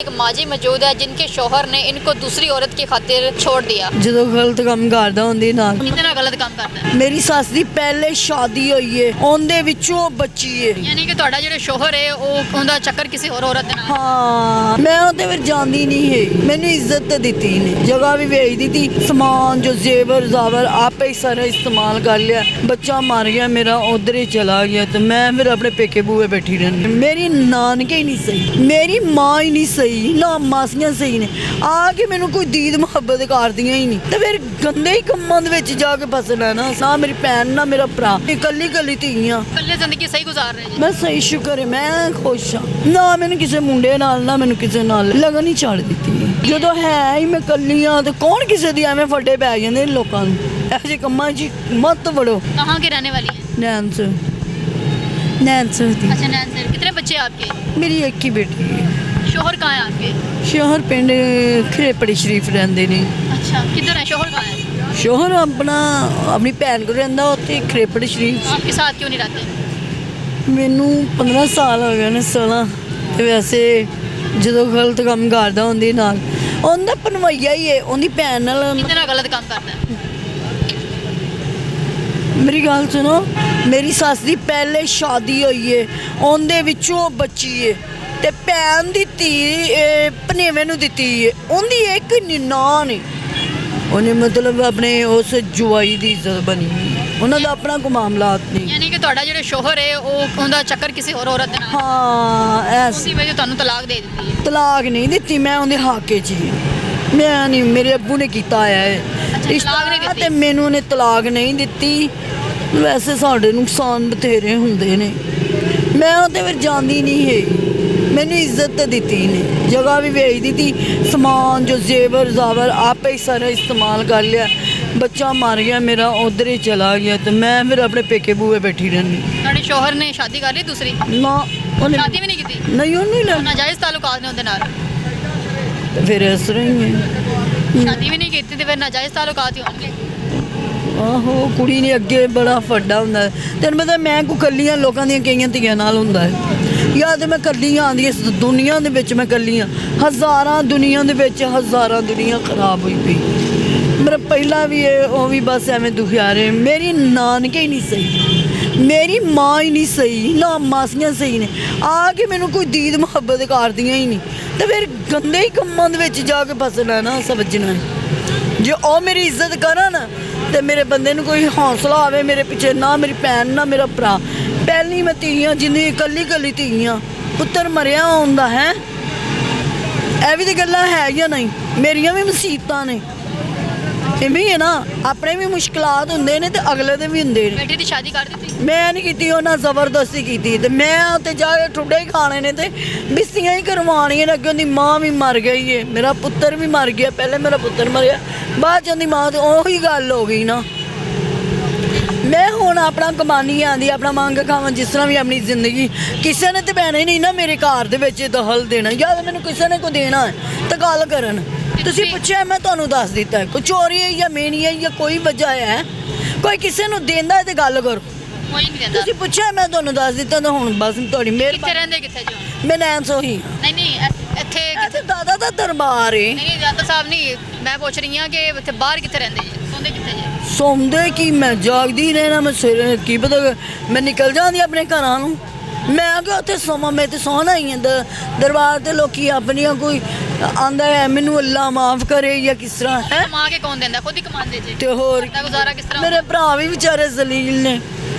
एक माजी मौजूद है जिनके शौहर ने इनको दूसरी औरत की खातिर छोड़ दिया। ਜਦੋਂ ਗਲਤ ਕੰਮ ਕਰਦਾ ਹੁੰਦੀ ਨਾਲ कितना गलत काम करता है? ਮੇਰੀ ਸੱਸ ਦੀ ਪਹਿਲੇ ਸ਼ਾਦੀ ਹੋਈ ਏ ਉਹਦੇ ਵਿੱਚੋਂ ਬੱਚੀ ਏ। यानी कि ਤੁਹਾਡਾ ਜਿਹੜਾ ਸ਼ੌਹਰ ਹੈ ਉਹ ਉਹਦਾ ਚੱਕਰ ਕਿਸੇ ਹੋਰ ਔਰਤ ਦੇ ਨਾਲ। ਹਾਂ ਮੈਂ ਉਹਦੇ ਵਿੱਚ ਜਾਂਦੀ ਨਹੀਂ ਹੈ। ਮੈਨੂੰ ਇੱਜ਼ਤ ਤੇ ਦਿੱਤੀ ਨੇ, ਜਗ੍ਹਾ ਵੀ ਵੇਚ ਦਿੱਤੀ, ਸਮਾਨ ਜੋ ਜ਼ੇਵਰ ਜ਼ਾਵਰ ਆਪੇ ਹੀ ਸਾਰਾ ਇਸਤੇਮਾਲ ਕਰ ਲਿਆ। ਬੱਚਾ ਮਰ ਗਿਆ ਮੇਰਾ, ਉਧਰ ਹੀ ਚਲਾ ਗਿਆ ਤੇ ਮੈਂ ਫਿਰ ਆਪਣੇ ਪੇਕੇ ਬੂਏ ਬੈਠੀ ਰਹਿੰਦੀ। ਮੇਰੀ ਨਾਨਕੇ ਹੀ ਨਹੀਂ ਸਹੀ, ਮੇਰੀ ਮਾਂ ਹੀ ਨਹੀਂ ਸਹੀ, ਨਾ ਮਾਸੀਆਂ ਸਹੀ ਨੇ। ਆ ਕੇ ਮੈਨੂੰ ਕੋਈ ਦੀਦ ਮੁਹੱਬਤ ਕਰਦੀਆਂ ਹੀ ਨਹੀਂ ਤੇ ਫਿਰ ਗੰਦੇ ਹੀ ਕੰਮਾਂ ਦੇ ਵਿੱਚ ਜਾ ਕੇ ਫਸਣਾ ਨਾ ਮੇਰੀ ਭੈਣ ਨਾ ਮੇਰਾ ਭਰਾ, ਇਕੱਲੀ ਧੀਆਂ। ਇਕੱਲੇ ਜ਼ਿੰਦਗੀ ਸਹੀ ਗੁਜ਼ਾਰ ਰਹੇ ਜੀ। ਮੈਂ ਸਹੀ ਸ਼ੁਕਰ ਹੈ, ਮੈਂ ਖੁਸ਼ ਹਾਂ। ਨਾ ਮੈਨੂੰ ਕਿਸੇ ਮੁੰਡੇ ਨਾਲ ਨਾ ਮੈਨੂੰ ਕਿਸੇ ਨਾਲ ਲਗਨ ਹੀ ਛੱਡ ਦਿੱਤੀ। ਜਦੋਂ ਹੈ ਹੀ ਮੈਂ ਇਕੱਲੀ ਹਾਂ ਤੇ ਕੌਣ ਕਿਸੇ ਦੀ ਐਵੇਂ ਫੱਟੇ ਪੈ ਜਾਂਦੇ ਨੇ ਲੋਕਾਂ ਨੂੰ। ਇਹੋ ਜਿਹੇ ਕੰਮਾਂ 'ਚ ਮਤ ਵੜੋ। कहाँ के रहने वाली है? ਨੈਣ ਸਰ ਦੀ अच्छा नैन सर, कितने बच्चे हैं आपके? ਮੇਰੀ ਇੱਕ ਹੀ ਬੇਟੀ ਹੈ। शौहर कहाँ है आपके? ਸ਼ੋਹਰ ਪਿੰਡ ਖੇਪੜੀ ਸ਼ਰੀਫ ਰਹਿੰਦੇ ਨੇ। अच्छा किधर है शौहर कहाँ है? ਸ਼ੋਹਰ ਆਪਣੀ ਭੈਣ ਕੋਲ ਰਹਿੰਦਾ ਉੱਥੇ ਖੇਪੜੀ ਸ਼ਰੀਫ। आपके साथ क्यों नहीं रहते? ਮੈਨੂੰ 15 ਸਾਲ ਹੋ ਗਏ ਨੇ, 16 ਤੇ ਵੈਸੇ ਜਦੋਂ ਗਲਤ ਕੰਮ ਕਰਦਾ ਹੁੰਦੀ ਨਾਲ ਉਹਦਾ ਪਨਵਈਆ ਹੀ ਹੈ, ਉਹਦੀ ਭੈਣ ਨਾਲ। कितना गलत काम करता है? ਮੇਰੀ ਗੱਲ ਸੁਣੋ, ਮੇਰੀ ਸੱਸ ਦੀ ਪਹਿਲੇ ਸ਼ਾਦੀ ਹੋਈ ਏ, ਉਹਦੇ ਵਿੱਚੋਂ ਬੱਚੀ ਏ ਤੇ ਭੈਣ ਦੀ ਧੀ ਭਨੇਵੇਂ ਨੂੰ ਦਿੱਤੀ ਏ। ਉਹਦੀ ਇੱਕ ਨਿਨਾਣ ਏ, ਉਹਨੇ ਮਤਲਬ ਆਪਣੇ ਉਸ ਜਵਾਈ ਦੀ ਇੱਜ਼ਤ ਬਣੀ ਹੋਈ। ਉਹਨਾਂ ਦਾ ਆਪਣਾ ਕੋਈ ਮਾਮਲਾਤ ਨਹੀਂ। यानी कि ਤੁਹਾਡਾ ਜਿਹੜਾ ਸ਼ੌਹਰ ਹੈ ਉਹ ਉਹਦਾ ਚੱਕਰ ਕਿਸੇ ਹੋਰ ਔਰਤ ਦੇ ਨਾਲ। ਹਾਂ ਐਸ ਉਸੇ ਵਜ੍ਹਾ ਤੁਹਾਨੂੰ ਤਲਾਕ ਦੇ ਦਿੱਤੀ ਹੈ। ਤਲਾਕ ਨਹੀਂ ਦਿੱਤੀ, ਮੈਂ ਉਹਦੇ ਹੱਕ 'ਚ ਹੀ ਹਾਂ। ਮੈਂ ਨਹੀਂ, ਮੇਰੇ ਅੱਬੂ ਨੇ ਕੀਤਾ ਹੋਇਆ ਹੈ ਤਲਾਕ ਨਹੀਂ ਦਿੱਤੀ? ਤੇ ਮੈਨੂੰ ਉਹਨੇ ਤਲਾਕ ਨਹੀਂ ਦਿੱਤੀ। ਵੈਸੇ ਸਾਡੇ ਨੁਕਸਾਨ ਬਥੇਰੇ ਹੁੰਦੇ ਨੇ, ਮੈਂ ਉਹਦੇ ਵਿੱਚ ਜਾਂਦੀ ਨਹੀਂ ਹੈ। ਮੈਨੂੰ ਇੱਜ਼ਤ ਤੇ ਦਿੱਤੀ ਨੇ, ਜਗ੍ਹਾ ਵੀ ਵੇਚ ਦਿੱਤੀ, ਸਮਾਨ ਜੋ ਜ਼ੇਵਰ ਜ਼ਾਵਰ ਆਪੇ ਹੀ ਸਾਰਾ ਇਸਤੇਮਾਲ ਕਰ ਲਿਆ। ਬੱਚਾ ਮਰ ਗਿਆ ਮੇਰਾ, ਉਧਰ ਹੀ ਚਲਾ ਗਿਆ ਤੇ ਮੈਂ ਫਿਰ ਆਪਣੇ ਪੇਕੇ ਬੂਏ ਬੈਠੀ ਰਹਿੰਦੀ। ਤੁਹਾਡੇ ਸ਼ੌਹਰ ਨੇ ਸ਼ਾਦੀ ਕਰ ਲਈ ਦੂਸਰੀ? ਨਾ ਉਹਨੇ ਸ਼ਾਦੀ ਵੀ ਨਹੀਂ ਕੀਤੀ? ਨਹੀਂ, ਉਹਨੇ ਲੈ ਨਾਜਾਇਜ਼ ਤਾਲੁਕਾਤ ਨੇ ਉਹਦੇ ਨਾਲ। ਫਿਰ ਇਸ ਤਰ੍ਹਾਂ ਹੀ ਹੈ। ਸ਼ਾਦੀ ਵੀ ਨਹੀਂ ਕੀਤੀ ਤੇ ਫਿਰ ਨਾਜਾਇਜ਼ ਤਾਲੁਕਾਤ ਹੀ ਹੋਣਗੇ। ਆਹੋ ਕੁੜੀ ਨੇ ਅੱਗੇ ਬੜਾ ਵੱਡਾ ਹੁੰਦਾ ਹੈ। ਤੈਨੂੰ ਪਤਾ ਮੈਂ ਕੋਈ ਕੱਲੀਆਂ ਲੋਕਾਂ ਦੀਆਂ ਕਈਆਂ ਧੀਆਂ ਨਾਲ ਹੁੰਦਾ ਹੈ, ਜਾਂ ਤੇ ਮੈਂ ਕੱਲੀ ਆਂਦੀ ਇਸ ਦੁਨੀਆ ਦੇ ਵਿੱਚ। ਮੈਂ ਕੱਲੀ ਹਾਂ, ਹਜ਼ਾਰਾਂ ਦੁਨੀਆ ਦੇ ਵਿੱਚ ਹਜ਼ਾਰਾਂ ਦੁਨੀਆ ਖਰਾਬ ਹੋਈ ਪਈ। ਮੇਰਾ ਪਹਿਲਾ ਵੀ ਹੈ, ਉਹ ਵੀ ਬਸ ਐਵੇਂ ਦੁਖਿਆਰੇ। ਮੇਰੀ ਨਾਨਕੇ ਹੀ ਨਹੀਂ ਸਹੀ, ਮੇਰੀ ਮਾਂ ਹੀ ਨਹੀਂ ਸਹੀ, ਨਾ ਮਾਸੀਆਂ ਸਹੀ ਨੇ। ਆ ਕੇ ਮੈਨੂੰ ਕੋਈ ਦੀਦ ਮੁਹੱਬਤ ਕਰਦੀਆਂ ਹੀ ਨਹੀਂ ਤੇ ਫਿਰ ਗੰਦੇ ਹੀ ਕੰਮਾਂ ਦੇ ਵਿੱਚ ਜਾ ਕੇ ਫਸਣਾ ਨਾ ਸਮਝਣਾ। ਜੇ ਉਹ ਮੇਰੀ ਇੱਜ਼ਤ ਕਰਨ ਤੇ ਮੇਰੇ ਬੰਦੇ ਨੂੰ ਕੋਈ ਹੌਸਲਾ ਆਵੇ ਮੇਰੇ ਪਿੱਛੇ। ਨਾ ਮੇਰੀ ਭੈਣ ਨਾ ਮੇਰਾ ਭਰਾ, ਪਹਿਲੀ ਮੈਂ ਧੀਆਂ ਜਿੰਨੀ ਇਕੱਲੀ ਧੀਆਂ। ਪੁੱਤਰ ਮਰਿਆ ਹੁੰਦਾ ਹੈ, ਇਹ ਵੀ ਤਾਂ ਗੱਲਾਂ ਹੈਗੀਆਂ ਨਹੀਂ। ਮੇਰੀਆਂ ਵੀ ਮੁਸੀਬਤਾਂ ਨੇ, ਇਵੇਂ ਹੀ ਹੈ ਨਾ। ਆਪਣੇ ਵੀ ਮੁਸ਼ਕਲਾਤ ਹੁੰਦੇ ਨੇ ਤੇ ਅਗਲੇ ਦੇ ਵੀ ਹੁੰਦੇ ਨੇ। ਬੇਟੀ ਦੀ ਸ਼ਾਦੀ ਕਰ ਦਿੱਤੀ? ਮੈਂ ਨਹੀਂ ਕੀਤੀ, ਉਹਨਾਂ ਜ਼ਬਰਦਸਤੀ ਕੀਤੀ ਤੇ ਮੈਂ ਉੱਥੇ ਜਾ ਕੇ ਠੁੱਡੇ ਹੀ ਖਾਣੇ ਨੇ ਤੇ ਬਿਸਤੀਆਂ ਹੀ ਕਰਵਾਉਣੀਆਂ ਨੇ। ਅੱਗੇ ਉਹਦੀ ਮਾਂ ਵੀ ਮਰ ਗਈ ਏ, ਮੇਰਾ ਪੁੱਤਰ ਵੀ ਮਰ ਗਿਆ। ਪਹਿਲੇ ਮੇਰਾ ਪੁੱਤਰ ਮਰਿਆ, ਬਾਅਦ 'ਚ ਉਹਦੀ ਮਾਂ ਤੇ ਉਹੀ ਗੱਲ ਹੋ ਗਈ ਨਾ। ਮੈਂ ਹੁਣ ਆਪਣਾ ਕਮਾਨੀ ਆਂਦੀ, ਆਪਣਾ ਮੰਗ ਖਾਵਾਂ ਜਿਸ ਤਰ੍ਹਾਂ ਵੀ ਆਪਣੀ ਜ਼ਿੰਦਗੀ। ਕਿਸੇ ਨੇ ਤੇ ਭੈਣੇ ਨਹੀਂ ਨਾ ਮੇਰੇ ਘਰ ਦੇ ਵਿੱਚ ਦਖਲ ਦੇਣਾ। ਜਾਂ ਮੈਨੂੰ ਕਿਸੇ ਨੇ ਕੋ ਦੇਣਾ ਹੈ ਤਾਂ ਗੱਲ ਕਰਨ। ਤੁਸੀਂ ਪੁੱਛਿਆ, ਮੈਂ ਤੁਹਾਨੂੰ ਦੱਸ ਦਿੱਤਾ। ਕੋਈ ਚੋਰੀ ਹੈ ਜਾਂ ਮੇਣੀ ਹੈ ਜਾਂ ਕੋਈ ਵਜ੍ਹਾ ਹੈ, ਕੋਈ ਕਿਸੇ ਨੂੰ ਦੇਂਦਾ ਹੈ ਤੇ ਗੱਲ ਕਰੋ। ਕੋਈ ਨਹੀਂ ਦਿੰਦਾ। ਤੁਸੀਂ ਪੁੱਛਿਆ, ਮੈਂ ਤੁਹਾਨੂੰ ਦੱਸ ਦਿੱਤਾ ਤਾਂ ਹੁਣ ਬਸ ਤੁਹਾਡੀ ਕਿੱਥੇ ਮਿਹਰਬਾਨੀ। ਰਹਿੰਦੇ ਕਿੱਥੇ ਜੀ? ਮੈਂ ਨੈਣ ਸੋਹੀ ਨਹੀਂ ਇੱਥੇ ਇੱਥੇ ਦਾਦਾ ਦਾ ਦਰਬਾਰ ਏ। ਨਹੀਂ ਦਾਦਾ ਸਾਹਿਬ ਨਹੀਂ, ਮੈਂ ਪੁੱਛ ਰਹੀ ਹਾਂ ਕਿ ਇੱਥੇ ਬਾਹਰ ਕਿੱਥੇ ਰਹਿੰਦੇ ਜੀ? ਸੌਂਦੇ ਕਿੱਥੇ ਜੀ? ਸੌਂਦੇ ਕੀ, ਮੈਂ ਜਾਗਦੀ ਰਹਿਣਾ। ਮੈਂ ਸਵੇਰੇ ਕੀ ਪਤਾ ਮੈਂ ਨਿਕਲ ਜਾਂਦੀ ਆਪਣੇ ਘਰਾਂ ਨੂੰ। ਮੈਂ ਕਿ ਉੱਥੇ ਸੌਵਾਂ, ਮੈਂ ਤੇ ਸੌਣਾ ਹੀ ਹਾਂ। ਦਰਬਾਰ ਤੇ ਲੋਕੀ ਆਪਣੀਆਂ ਕੋਈ ਆਂਦਾ ਹੈ ਮੈਨੂੰ ਅੱਲਾ ਮਾਫ ਕਰੇ ਜਾਂ ਕਿਸ ਤਰ੍ਹਾਂ ਹੈ। ਕਮਾ ਕੇ ਕੌਣ ਦਿੰਦਾ? ਖੁਦ ਹੀ ਕਮਾਉਂਦੇ ਜੀ। ਤੇ ਹੋਰ ਤੁਹਾਡਾ ਗੁਜ਼ਾਰਾ ਕਿਸ ਤਰ੍ਹਾਂ? ਮੇਰੇ ਭਰਾ ਵੀ ਵਿਚਾਰੇ ਜ਼ਲੀਲ ਨੇ,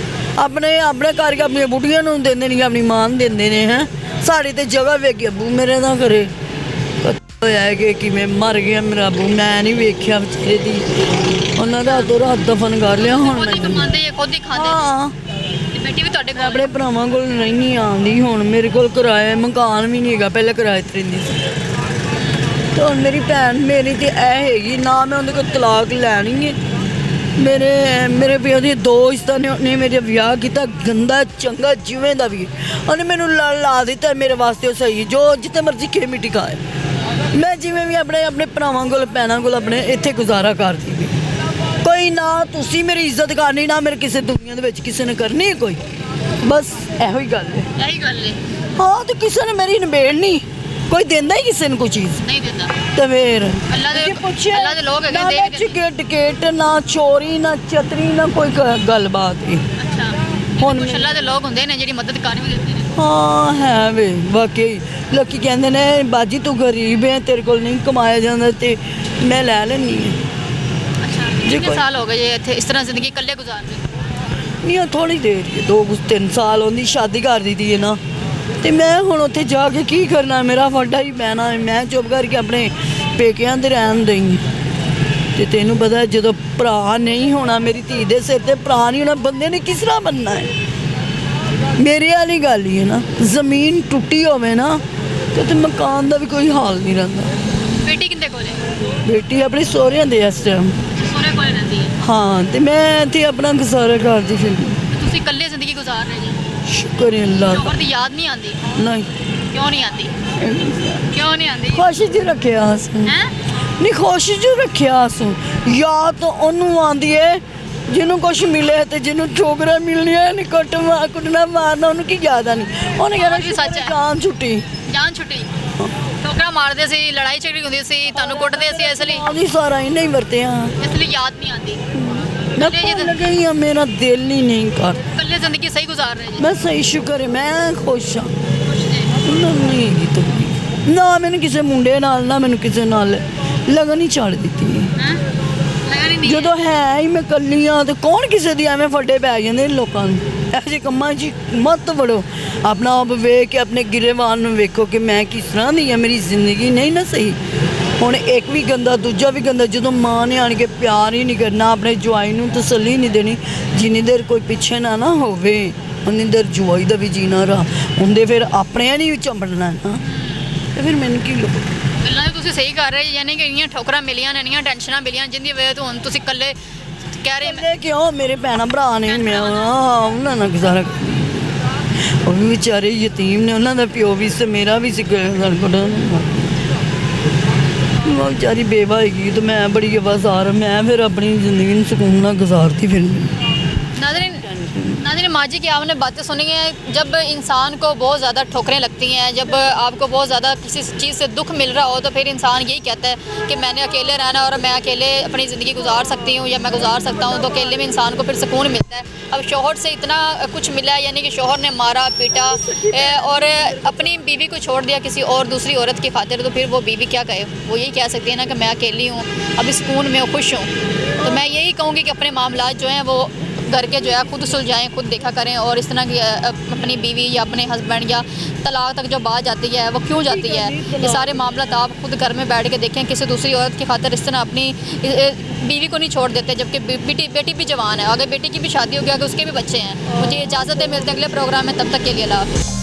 ਆਪਣੇ ਕਰਕੇ ਆਪਣੀਆਂ ਬੁੱਢੀਆਂ ਨੂੰ ਦਿੰਦੇ ਨਹੀਂ, ਆਪਣੀ ਮਾਂ ਨੂੰ ਦਿੰਦੇ ਨੇ। ਹੈ ਸਾਡੀ ਤੇ ਜਗ੍ਹਾ ਵੇਖੀ ਅੱਬੂ ਮੇਰੇ ਦਾ ਕਰੇ ਹੋਇਆ ਹੈ ਕਿ ਕਿਵੇਂ ਮਰ ਗਿਆ ਮੇਰਾ ਅੱਬੂ। ਮੈਂ ਨਹੀਂ ਵੇਖਿਆ ਵਿਚਾਰੇ ਦੀ, ਉਹਨਾਂ ਦਾ ਤੋਂ ਰਾਤ ਦਫਨ ਕਰ ਲਿਆ। ਹੁਣ ਖੁਦ ਹੀ ਮੈਂ ਕਮਾਉਂਦੇ ਜੀ, ਖੁਦ ਹੀ ਖਾਂਦੇ। ਹਾਂ ਤੇ ਬੇਟੀ ਵੀ ਤੁਹਾਡੇ ਕੋਲ? ਆਪਣੇ ਭਰਾਵਾਂ ਕੋਲ ਨਹੀਂ ਆਉਂਦੀ। ਹੁਣ ਮੇਰੇ ਕੋਲ ਕਿਰਾਇਆ ਮਕਾਨ ਵੀ ਨਹੀਂ ਹੈਗਾ, ਪਹਿਲਾਂ ਕਿਰਾਏ ਤੇ ਰਹਿੰਦੀ ਸੀ। ਤੇ ਹੁਣ ਮੇਰੀ ਭੈਣ ਮੇਰੀ ਤੇ ਇਹ ਹੈਗੀ ਨਾ, ਮੈਂ ਉਹਦੇ ਕੋਲ ਤਲਾਕ ਲੈਣੀ ਹੈ। ਮੇਰੇ ਪਿਓ ਦੇ ਦੋ ਇਸ਼ਤਾਂ ਨੇ, ਉਹਨੇ ਮੇਰੇ ਵਿਆਹ ਕੀਤਾ ਗੰਦਾ ਚੰਗਾ ਜਿਵੇਂ ਦਾ ਵੀ। ਉਹਨੇ ਮੈਨੂੰ ਲਾ ਦਿੱਤਾ ਮੇਰੇ ਵਾਸਤੇ ਉਹ ਸਹੀ, ਜੋ ਜਿੱਥੇ ਮਰਜ਼ੀ ਖੇ ਮਿੱਟੀ ਖਾਏ। ਮੈਂ ਜਿਵੇਂ ਵੀ ਆਪਣੇ ਭਰਾਵਾਂ ਕੋਲ ਭੈਣਾਂ ਕੋਲ ਆਪਣੇ ਇੱਥੇ ਗੁਜ਼ਾਰਾ ਕਰਦੀ ਵੀ। ਕੋਈ ਨਾ ਤੁਸੀਂ ਮੇਰੀ ਇੱਜ਼ਤ ਕਰਨੀ, ਨਾ ਮੇਰੇ ਕਿਸੇ ਦੁਨੀਆ ਦੇ ਵਿੱਚ ਕਿਸੇ ਨੇ ਕਰਨੀ ਕੋਈ। ਬਸ ਇਹੋ ਹੀ ਗੱਲ ਹੈ। ਇਹੀ ਗੱਲ ਹੈ। ਹਾਂ ਤੇ ਕਿਸੇ ਨੇ ਮੇਰੀ ਨਿਬੇੜਨੀ। ਕੋਈ ਦਿੰਦਾ ਹੀ ਕਿਸੇ ਨੂੰ ਕੋਈ ਚੀਜ਼ ਨਹੀਂ ਦਿੰਦਾ। ਤੇ ਫੇਰ ਅੱਲਾ ਦੇ ਜੇ ਪੁੱਛਿਆ ਅੱਲਾ ਦੇ ਲੋਕ ਹੈਗੇ ਨਾ ਦੇ ਵੀ ਟਿਕਟ ਨਾ ਚੋਰੀ ਨਾ ਚਤਰੀ ਨਾ ਕੋਈ ਗੱਲਬਾਤ ਹੀ ਅੱਛਾ ਹੁਣ ਕੁਛ ਅੱਲਾ ਦੇ ਲੋਕ ਹੁੰਦੇ ਨੇ ਜਿਹੜੀ ਮਦਦ ਕਰ ਵੀ ਦਿੰਦੇ ਨੇ। ਹਾਂ ਹੈ ਵੇ ਵਾਕਈ ਲੋਕੀ ਕਹਿੰਦੇ ਨੇ ਬਾਜੀ ਤੂੰ ਗਰੀਬ ਹੈ ਤੇਰੇ ਕੋਲ ਨਹੀਂ ਕਮਾਇਆ ਜਾਂਦਾ ਤੇ ਮੈਂ ਲੈ ਲੈਣੀ ਹੈ ਅੱਛਾ ਜੇ ਕਿੰਨੇ ਕੋਈ- ਸਾਲ ਹੋ ਗਏ ਜੇ ਇੱਥੇ ਇਸ ਤਰ੍ਹਾਂ ਜ਼ਿੰਦਗੀ ਇਕੱਲੇ ਗੁਜ਼ਾਰ ਰਹੇ? ਨਹੀਂ ਉਹ ਥੋੜੀ ਦੇਰ ਹੀ ਹੈ, 2-3 ਸਾਲ ਉਹਦੀ ਸ਼ਾਦੀ ਕਰ ਦਿੱਤੀ ਹੈ ਨਾ ਤੇ ਮੈਂ ਹੁਣ ਉੱਥੇ ਜਾ ਕੇ ਕੀ ਕਰਨਾ ਮੇਰਾ ਵੱਡਾ ਹੀ ਬਹਿਣਾ ਹੈ, ਮੈਂ ਚੁੱਪ ਕਰਕੇ ਆਪਣੇ ਪੇਕਿਆਂ ਦੇ ਰਹਿਣ ਦੇਈ ਤੇ ਤੈਨੂੰ ਪਤਾ ਜਦੋਂ ਭਰਾ ਨਹੀਂ ਹੋਣਾ ਮੇਰੀ ਧੀ ਦੇ ਸਿਰ ਤੇ ਭਰਾ ਨਹੀਂ ਹੋਣਾ ਬੰਦੇ ਨੇ ਕਿਸ ਤਰ੍ਹਾਂ ਬਣਨਾ ਹੈ ਮੇਰੇ ਵਾਲੀ ਗੱਲ ਹੀ ਹੈ ਨਾ ਜ਼ਮੀਨ ਟੁੱਟੀ ਹੋਵੇ ਨਾ ਤੇ ਮਕਾਨ ਦਾ ਵੀ ਕੋਈ ਹਾਲ ਨਹੀਂ ਰਹਿੰਦਾ ਬੇਟੀ ਕਿੰਦੇ ਕੋਲੇ? ਬੇਟੀ ਆਪਣੇ ਸਹੁਰਿਆਂ ਦੇ ਇਸ ਟਾਈਮ ਸੋਰੇ ਕੋਲੇ ਰਹਿੰਦੀ ਹੈ। ਹਾਂ ਤੇ ਮੈਂ ਇੱਥੇ ਆਪਣਾ ਗੁਜ਼ਾਰਾ ਕਰਦੀ ਫਿਰ ਤੁਸੀਂ ਇਕੱਲੇ ਜ਼ਿੰਦਗੀ ਗੁਜ਼ਾਰ ਰਹੇ ਜੀ? ਸ਼ੁਕਰ ਹੈ ਅੱਲਾ ਦਾ ਸ਼ੋਹਰ ਦੀ ਯਾਦ ਨਹੀਂ ਆਉਂਦੀ? ਨਹੀਂ ਕਿਉਂ ਨਹੀਂ ਆਉਂਦੀ? ਕਿਉਂ ਨਹੀਂ ਆਉਂਦੀ? ਕੋਸ਼ਿਸ਼ ਹੀ ਰੱਖਿਆ ਸੂ ਹੈ ਨਹੀਂ ਕੋਸ਼ਿਸ਼ ਹੀ ਰੱਖਿਆ ਸੂ ਯਾਦ ਤਾਂ ਉਹਨੂੰ ਆਉਂਦੀ ਏ ਜਿਹਨੂੰ ਕੁਛ ਮਿਲੇ ਤੇ ਜਿਹਨੂੰ ਠੋਕਰਾਂ ਮਿਲਣੀਆਂ ਨਹੀਂ ਕੁੱਟਣਾ ਮਾਰਨਾ ਉਹਨੂੰ ਕੀ ਜ਼ਿਆਦਾ ਨਹੀਂ ਉਹਨੇ ਕਹਿਣਾ ਵੀ ਸੱਚ ਹੈ। ਜਾਨ ਛੁੱਟੀ ਜਾਨ ਛੁੱਟੀ ਠੋਕਰਾਂ ਮਾਰਦੇ ਸੀ ਲੜਾਈ ਝਗੜੀ ਹੁੰਦੀ ਸੀ ਤੁਹਾਨੂੰ ਕੁੱਟਦੇ ਸੀ ਇਸ ਲਈ ਆਦੀ ਸਾਰਾ ਹੀ ਨਹੀਂ ਵਰਤਿਆ ਇਸ ਲਈ ਯਾਦ ਨਹੀਂ ਆਉਂਦੀ। ਮੈਂ ਜੀ ਭੁੱਲ ਗਈ ਆ ਮੇਰਾ ਦਿਲ ਹੀ ਨਹੀਂ ਕਰ ਇਕੱਲੇ ਜ਼ਿੰਦਗੀ ਸਹੀ ਗੁਜ਼ਾਰ ਰਹੇ ਜੀ? ਮੈਂ ਸਹੀ ਸ਼ੁਕਰ ਹੈ ਮੈਂ ਖੁਸ਼ ਹਾਂ ਖੁਸ਼ ਜੀ? ਨਹੀਂ ਹੈਗੀ ਤਕਲੀਫ ਨਾ ਮੈਨੂੰ ਕਿਸੇ ਮੁੰਡੇ ਨਾਲ ਨਾ ਮੈਨੂੰ ਕਿਸੇ ਨਾਲ ਲਗਨ ਹੀ ਛੱਡ ਦਿੱਤੀ ਹੈ ਹੈਂ? ਲਗਾ ਨਹੀਂ ਜਦੋਂ ਹੈ ਹੀ ਮੈਂ ਇਕੱਲੀ ਆ ਤੇ ਕੌਣ ਕਿਸੇ ਦੀ ਐਵੇਂ ਫੱਟੇ ਪੈ ਜਾਂਦੇ ਨੇ ਲੋਕਾਂ ਨੂੰ ਇਹੋ ਜਿਹੇ ਕੰਮਾਂ 'ਚ ਮਤ ਵੜੋ ਆਪਣਾ ਆਪ ਵੇਖ ਕੇ ਆਪਣੇ ਗਿਰੇਵਾਨ ਨੂੰ ਵੇਖੋ ਕਿ ਮੈਂ ਕਿਸ ਤਰ੍ਹਾਂ ਦੀ ਆ ਮੇਰੀ ਜ਼ਿੰਦਗੀ ਨਹੀਂ ਨਾ ਸਹੀ ਹੁਣ ਇੱਕ ਵੀ ਗੰਦਾ ਦੂਜਾ ਵੀ ਗੰਦਾ ਜਦੋਂ ਮਾਂ ਨੇ ਆਣ ਕੇ ਪਿਆਰ ਹੀ ਨਹੀਂ ਕਰਨਾ ਆਪਣੇ ਜਵਾਈ ਨੂੰ ਤਸੱਲੀ ਨਹੀਂ ਦੇਣੀ ਜਿੰਨੀ ਦੇਰ ਕੋਈ ਪਿੱਛੇ ਨਾ ਹੋਵੇ ਉਨੀ ਦੇਰ ਜਵਾਈ ਦਾ ਵੀ ਜੀਣਾ ਰਾ ਹੁੰਦੇ ਫਿਰ ਆਪਣਿਆਂ ਨਹੀਂ ਚੰਬੜਨਾ ਨਾ ਤੇ ਫਿਰ ਮੈਨੂੰ ਕੀ ਲੋੜ ਗੱਲਾਂ ਤਾਂ ਤੁਸੀਂ ਸਹੀ ਕਰ ਰਹੇ ਜੀ, ਯਾਨੀ ਕਿ ਇੰਨੀਆਂ ਠੋਕਰਾਂ ਮਿਲੀਆਂ ਨੇ ਇੰਨੀਆਂ ਟੈਨਸ਼ਨਾਂ ਮਿਲੀਆਂ ਜਿੰਦੀ ਵਜ੍ਹਾ ਤੋਂ ਹੁਣ ਤੁਸੀਂ ਇਕੱਲੇ ਕਹਿ ਰਹੇ ਲੈ ਕਿਉਂ ਮੇਰੇ ਭੈਣਾਂ ਭਰਾ ਨੇ ਮੈਂ ਉਹਨਾਂ ਨਾਲ ਗੁਜ਼ਾਰਾ ਕਰਨਾ। ਉਹ ਵੀ ਵਿਚਾਰੇ ਯਤੀਮ ਨੇ ਉਹਨਾਂ ਦਾ ਪਿਓ ਵੀ ਸੀ ਮੇਰਾ ਵੀ ਸੀ ਗੜਗੜਾ ਉਹ ਵਿਚਾਰੀ ਬੇਵਾ ਹੈਗੀ ਤੇ ਮੈਂ ਬੜੀ ਆਵਾਜ਼ਾਰ ਮੈਂ ਫਿਰ ਆਪਣੀ ਜ਼ਿੰਦਗੀ ਨੂੰ ਸਕੂਨ ਨਾਲ गुजारती फिरनी। नाज़रीन माजी की आपने बातें सुनी हैं जब इंसान को बहुत ज़्यादा ठोकरें लगती हैं जब आपको बहुत ज़्यादा किसी चीज़ से दुख मिल रहा हो तो फिर इंसान यही कहता है कि मैंने अकेले रहना और मैं अकेले अपनी ज़िंदगी गुजार सकती हूँ या मैं गुजार सकता हूँ तो अकेले में इंसान को फिर सुकून मिलता है। अब शोहर से इतना कुछ मिला है यानी कि शोहर ने मारा पीटा और अपनी बीवी को छोड़ दिया किसी और दूसरी औरत की खातिर तो फिर वो बीवी क्या कहे वो यही कह सकती है ना कि मैं अकेली हूँ अभी सुकून में खुश हूँ। तो मैं यही कहूँगी कि अपने मामलात जो हैं वो घर के जो है खुद सुलझाएं खुद देखा करें और इस तरह की अपनी बीवी या अपने हस्बैंड या तलाक तक जो बात जाती है वो क्यों जाती है ये सारे मामला आप खुद घर में बैठ के देखें किसी दूसरी औरत की खातिर इस तरह अपनी बीवी को नहीं छोड़ देते जबकि बेटी भी जवान है अगर बेटी की भी शादी हो गया अगर उसके भी बच्चे हैं। मुझे इजाज़त है मिलते हैं अगले प्रोग्राम में तब तक के लिए अल्लाह हाफ़िज़।